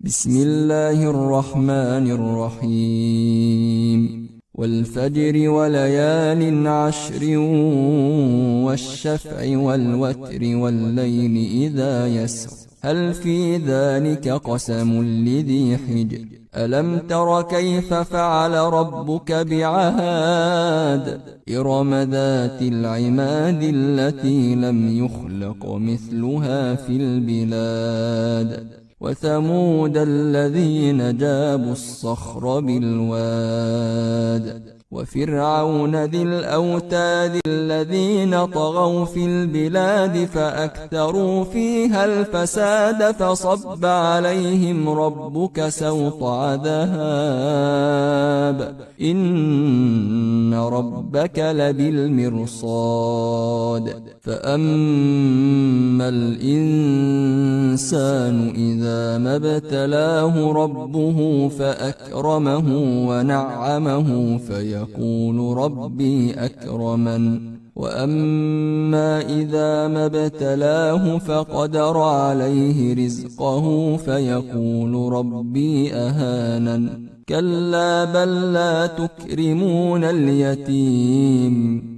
بسم الله الرحمن الرحيم والفجر وليال عشر والشفع والوتر والليل إذا يسر هل في ذلك قسم لذي حجر ألم تر كيف فعل ربك بعاد إرم ذات العماد التي لم يخلق مثلها في البلاد وثمود الذين جابوا الصخر بالواد وفرعون ذي الأوتاد الذين طغوا في البلاد فأكثروا فيها الفساد فصب عليهم ربك سوط عذاب إن ربك لبالمرصاد فأما الإنسان إذا ما ابتلاه ربه فأكرمه ونعمه فيقول ربي أكرمن وأما إذا ما ابتلاه فقدر عليه رزقه فيقول ربي أهانن كلا بل لا تكرمون اليتيم